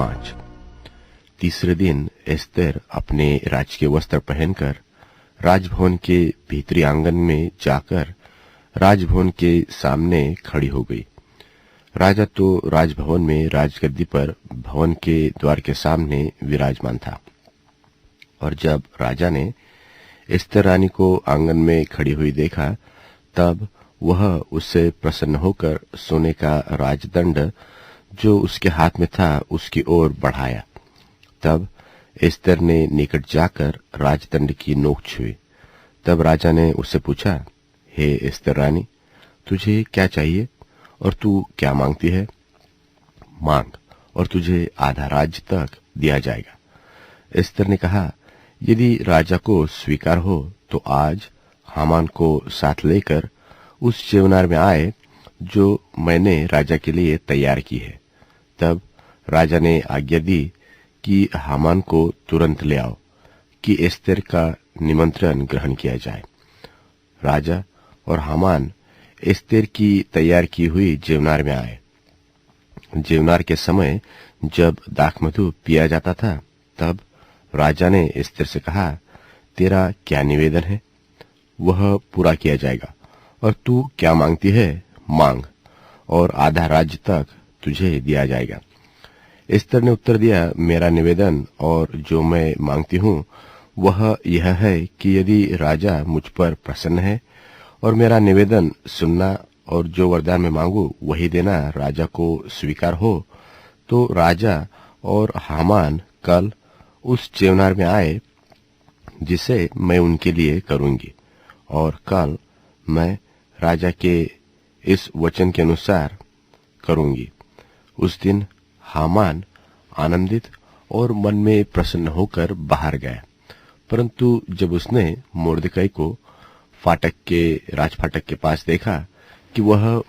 5। तीसरे दिन एस्तेर अपने राजकीय वस्त्र पहनकर राजभवन के भीतरी आंगन में जाकर राजभवन के सामने खड़ी हो गई। राजा तो राजभवन में राजगद्दी पर भवन के द्वार के सामने विराजमान था। और जब राजा ने एस्तेर रानी को आंगन में खड़ी हुई देखा, तब वह उससे प्रसन्न होकर सोने का राजदंड जो उसके हाथ में था उसकी ओर बढ़ाया। तब एस्तेर ने निकट जाकर राजदंड की नोक छुई। तब राजा ने उससे पूछा, हे एस्तेर रानी, तुझे क्या चाहिए और तू क्या मांगती है? मांग और तुझे आधा राज्य तक दिया जाएगा। एस्तेर ने कहा, यदि राजा को स्वीकार हो तो आज हामान को साथ लेकर उस च्यवनार में आए जो मैंने राजा के लिए तैयार की है। तब राजा ने आज्ञा दी कि हामान को तुरंत ले आओ कि एस्तेर का निमंत्रण ग्रहण किया जाए। राजा और हामान एस्तेर की तैयार की हुई च्यवनार में आए। च्यवनार के समय जब दाखमधु पिया जाता था, तब राजा ने एस्तेर से कहा, तेरा क्या निवेदन है? वह पूरा किया जाएगा। और तू क्या मांगती है? मांग और आधा राज्य तक तुझे दिया जाएगा। एस्तेर ने उत्तर दिया, मेरा निवेदन और जो मैं मांगती हूँ वह यह है कि यदि राजा मुझ पर प्रसन्न है और मेरा निवेदन सुनना और जो वरदान मैं मांगू वही देना राजा को स्वीकार हो, तो राजा और हामान कल उस च्यवनार में आए जिसे मैं उनके लिए करूंगी। और कल मैं राजा के इस वचन के अनुसार करूंगी। उस दिन हामान आनंदित और मन में प्रसन्न होकर बाहर गया। परंतु जब उसने मोर्देकाई को राजफाटक के पास देखा कि वह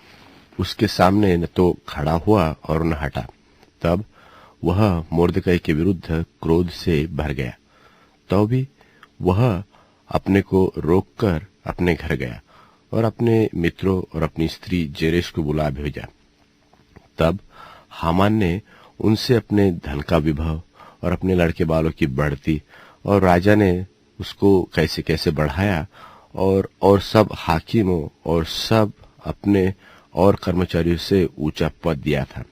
उसके सामने न तो खड़ा हुआ और न हटा, तब वह मोर्देकाई के विरुद्ध क्रोध से भर गया। तो भी वह अपने को रोककर अपने घर गया और अपने मित्रों और अपनी स्त्री जेरेश को बुला भेजा। तब हामान ने उनसे अपने धन का विभव और अपने लड़के बालों की बढ़ती और राजा ने उसको कैसे कैसे बढ़ाया और सब हाकिमों और सब अपने और कर्मचारियों से ऊंचा पद दिया था,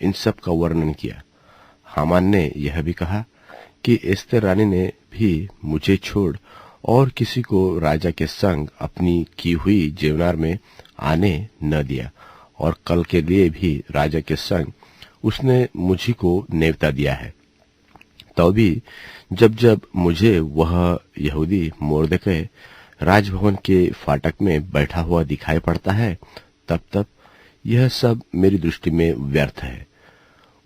इन सब का वर्णन किया। हामान ने यह भी कहा कि एस्तेर रानी ने भी मुझे छोड़ और किसी को राजा के संग अपनी की हुई च्यवनार में आने न दिया, और कल के लिए भी राजा के संग उसने मुझी को नेवता दिया है। तो भी जब जब मुझे वह यहूदी मोर्देकाई राजभवन के फाटक में बैठा हुआ दिखाई पड़ता है, तब तब यह सब मेरी दृष्टि में व्यर्थ है।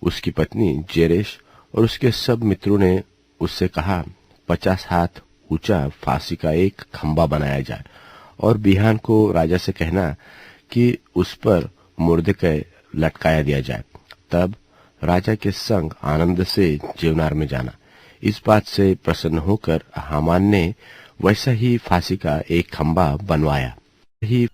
उसकी पत्नी जेरेश और उसके सब मित्रों ने उससे कहा, 50 हाथ ऊंचा फांसी का एक खंबा बनाया जाए और बिहान को राजा से कहना कि उस पर मोर्देकाई लटकाया दिया जाए। तब राजा के संग आनंद से च्यवनार में जाना। इस बात से प्रसन्न होकर हामान ने वैसा ही फांसी का एक खंबा बनवाया। ही